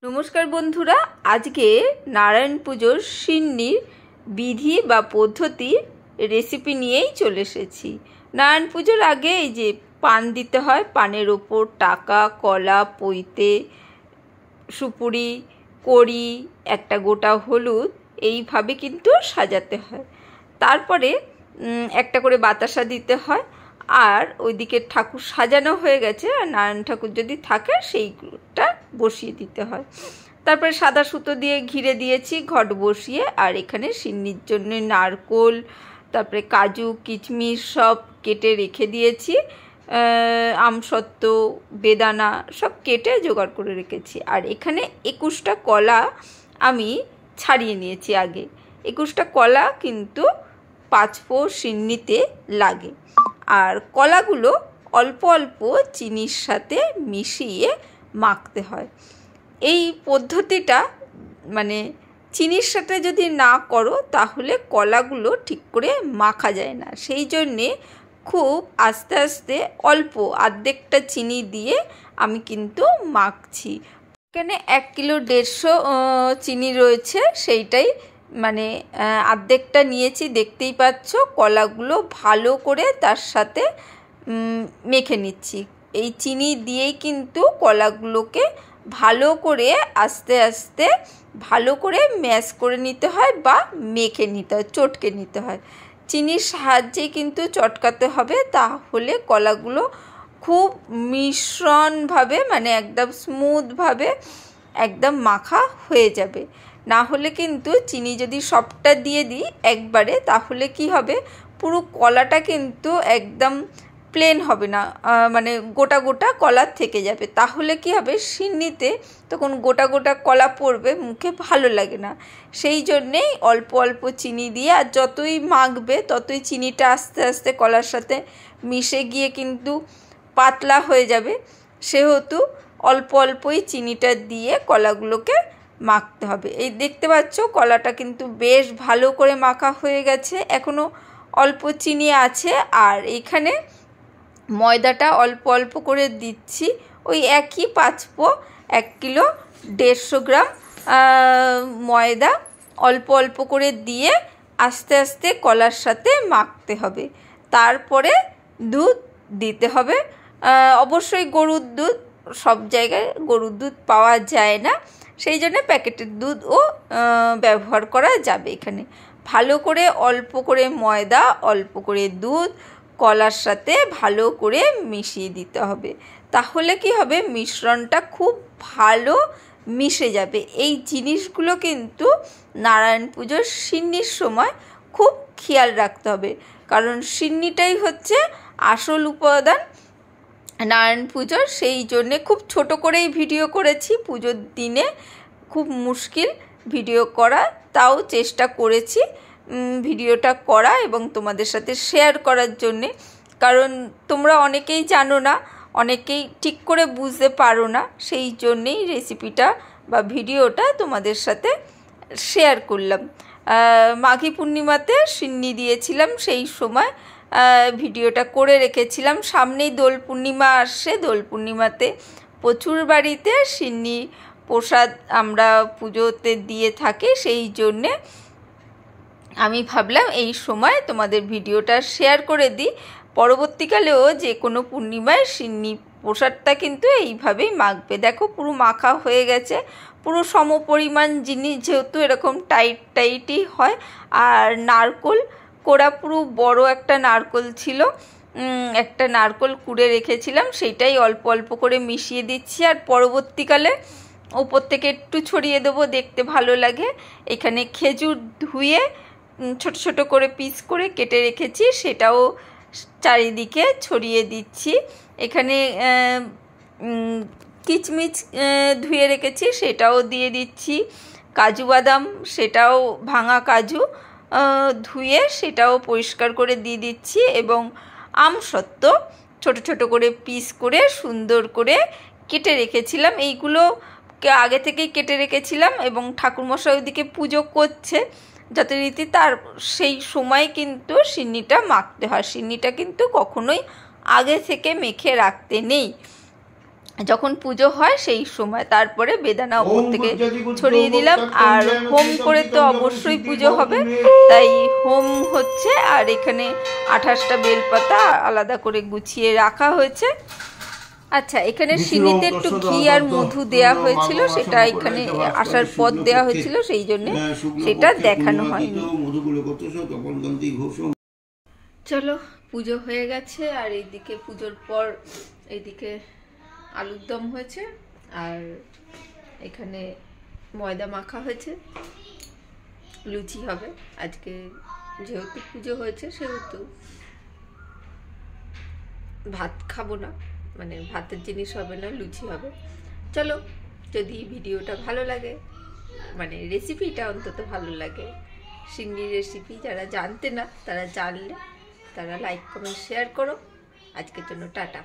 নমস্কার বন্ধুরা, আজকে নারায়ণ পুজোর সিন্নির বিধি বা পদ্ধতি রেসিপি নিয়েই চলে এসেছি। নারায়ণ পুজোর আগে এই যে পান দিতে হয়, পানের ওপর টাকা, কলা, পৈতে, সুপুরি, কড়ি, একটা গোটা হলুদ এইভাবে কিন্তু সাজাতে হয়। তারপরে একটা করে বাতাসা দিতে হয়। আর ওইদিকে ঠাকুর সাজানো হয়ে গেছে, আর নারায়ণ ঠাকুর যদি থাকে সেইটা বসিয়ে দিতে হয়। তারপরে সাদা সুতো দিয়ে ঘিরে দিয়েছি ঘট বসিয়ে। আর এখানে সিন্নির জন্য নারকোল, তারপরে কাজু, কিশমিশ সব কেটে রেখে দিয়েছি। আমসত্ত্ব, বেদানা সব কেটে জোগাড় করে রেখেছি। আর এখানে 21টা কলা আমি ছাড়িয়ে নিয়েছি আগে। 21টা কলা কিন্তু 5 পোয়া সিন্নিতে লাগে। আর কলাগুলো অল্প অল্প চিনির সাথে মিশিয়ে মাখতে হয়। এই পদ্ধতিটা মানে চিনির সাথে যদি না করো তাহলে কলাগুলো ঠিক করে মাখা যায় না। সেই জন্যে খুব আস্তে আস্তে অল্প অর্ধেকটা চিনি দিয়ে আমি কিন্তু মাখছি। এখানে 1 কিলো 150 চিনি রয়েছে, সেইটাই মানে অর্ধেকটা নিয়েছি। দেখতেই পাচ্ছ কলাগুলো ভালো করে তার সাথে মেখে নিচ্ছি। এই চিনি দিয়েই কিন্তু কলাগুলোকে ভালো করে আস্তে আস্তে ভালো করে ম্যাশ করে নিতে হয় বা মেখে নিতে হয়, চটকে নিতে হয়। চিনির সাহায্যে কিন্তু চটকাতে হবে, তাহলে কলাগুলো খুব মিশ্রণভাবে মানে একদম স্মুথভাবে একদম মাখা হয়ে যাবে। না হলে কিন্তু চিনি যদি সবটা দিয়ে দিই একবারে, তাহলে কি হবে, পুরো কলাটা কিন্তু একদম প্লেন হবে না, মানে গোটা গোটা কলা থেকে যাবে। তাহলে কি হবে, সিন্নিতে তখন গোটা গোটা কলা পড়বে, মুখে ভালো লাগে না। সেই জন্যেই অল্প অল্প চিনি দিয়ে, আর যতই মাখবে ততই চিনিটা আস্তে আস্তে কলার সাথে মিশে গিয়ে কিন্তু পাতলা হয়ে যাবে। সেহেতু অল্প অল্পই চিনিটা দিয়ে কলাগুলোকে মাখতে হবে। এই দেখতে পাচ্ছ কলাটা কিন্তু বেশ ভালো করে মাখা হয়ে গেছে, এখনও অল্প চিনি আছে। আর এখানে ময়দাটা অল্প অল্প করে দিচ্ছি, ওই একই 5 পোয়া 1 কিলো 150 গ্রাম ময়দা অল্প অল্প করে দিয়ে আস্তে আস্তে কলার সাথে মাখতে হবে। তারপরে দুধ দিতে হবে, অবশ্যই গরুর দুধ, সব জায়গায় গরুর দুধ পাওয়া যায় না, সেই জন্য প্যাকেটের দুধও ব্যবহার করা যাবে। এখানে ভালো করে অল্প করে ময়দা, অল্প করে দুধ কলার সাথে ভালো করে মিশিয়ে দিতে হবে। তাহলে কি হবে, মিশ্রণটা খুব ভালো মিশে যাবে। এই জিনিসগুলো কিন্তু নারায়ণ পুজোর সিন্নির সময় খুব খেয়াল রাখতে হবে, কারণ সিন্নিটাই হচ্ছে আসল উপাদান নারায়ণ পুজোর। সেই জন্যে খুব ছোট করেই ভিডিও করেছি, পুজোর দিনে খুব মুশকিল ভিডিও করা, তাও চেষ্টা করেছি ভিডিওটা করা এবং তোমাদের সাথে শেয়ার করার জন্যে। কারণ তোমরা অনেকেই জানো না, অনেকেই ঠিক করে বুঝতে পারো না, সেই জন্যেই রেসিপিটা বা ভিডিওটা তোমাদের সাথে শেয়ার করলাম। মাঘী পূর্ণিমাতে সিন্নি দিয়েছিলাম, সেই সময় ভিডিওটা করে রেখেছিলাম। সামনেই দোল পূর্ণিমা আসছে, দোল পূর্ণিমাতে প্রচুর বাড়িতে সিন্নি প্রসাদ আমরা পুজোতে দিয়ে থাকি। সেই জন্যে আমি ভাবলাম এই সময় তোমাদের ভিডিওটা শেয়ার করে দিই। পরবর্তীকালেও যে কোনো পূর্ণিমায় সিন্নি প্রসাদটা কিন্তু এইভাবেই মাখবে। দেখো পুরো মাখা হয়ে গেছে, পুরো সমপরিমাণ জিনিস যেহেতু এরকম টাইটই হয়। আর নারকোল কোড়া, পুরো বড় একটা নারকোল ছিল, একটা নারকোল কুড়ে রেখেছিলাম, সেইটাই অল্প অল্প করে মিশিয়ে দিচ্ছি। আর পরবর্তীকালে উপর থেকে একটু ছড়িয়ে দেবো, দেখতে ভালো লাগে। এখানে খেজুর ধুয়ে ছোট ছোট করে পিস করে কেটে রেখেছি, সেটাও চারিদিকে ছড়িয়ে দিচ্ছি। এখানে কিশমিশ ধুয়ে রেখেছি, সেটাও দিয়ে দিচ্ছি। কাজু বাদাম, সেটাও ভাঙা কাজু ধুয়ে সেটাও পরিষ্কার করে দিয়ে দিচ্ছি। এবং আমসত্ত্ব ছোট ছোট করে পিস করে সুন্দর করে কেটে রেখেছিলাম। এইগুলো আগে থেকেই কেটে রেখেছিলাম এবং ঠাকুরমশাই ওইদিকে পুজো করছে যথারীতি, তার সেই সময় কিন্তু সিন্নিটা মাখতে হয়। সিন্নিটা কিন্তু কখনোই আগে থেকে মেখে রাখতে নেই। যখন পুজো হয় সেই সময়, তারপরে বেদানা ওপর থেকে ছড়িয়ে দিলাম। আর হোম করে তো অবশ্যই পুজো হবে, তাই হোম হচ্ছে। আর এখানে 28টা বেলপাতা আলাদা করে গুছিয়ে রাখা হয়েছে। আচ্ছা, এখানে সিঁড়িতে একটু ঘি আর মধু দেয়া হয়েছিল, সেটা এখানে আসার পর দেয়া হয়েছিল, সেই জন্য সেটা দেখানো হয়নি। চলো, পুজো হয়ে গেছে। আর এইদিকে পুজোর পর এইদিকে আলুর দম হয়েছে, আর এখানে ময়দা মাখা হয়েছে, লুচি হবে আজকে। যেহেতু পুজো হয়েছে সেহেতু ভাত খাবো না, মানে ভাতের জিনিস হবে না, লুচি হবে। চলো, যদি ভিডিওটা ভালো লাগে, মানে রেসিপিটা অন্তত ভালো লাগে, সিন্নির রেসিপি যারা জানতে না তারা জানলে তারা লাইক কমেন্ট শেয়ার করো। আজকের জন্য টাটা।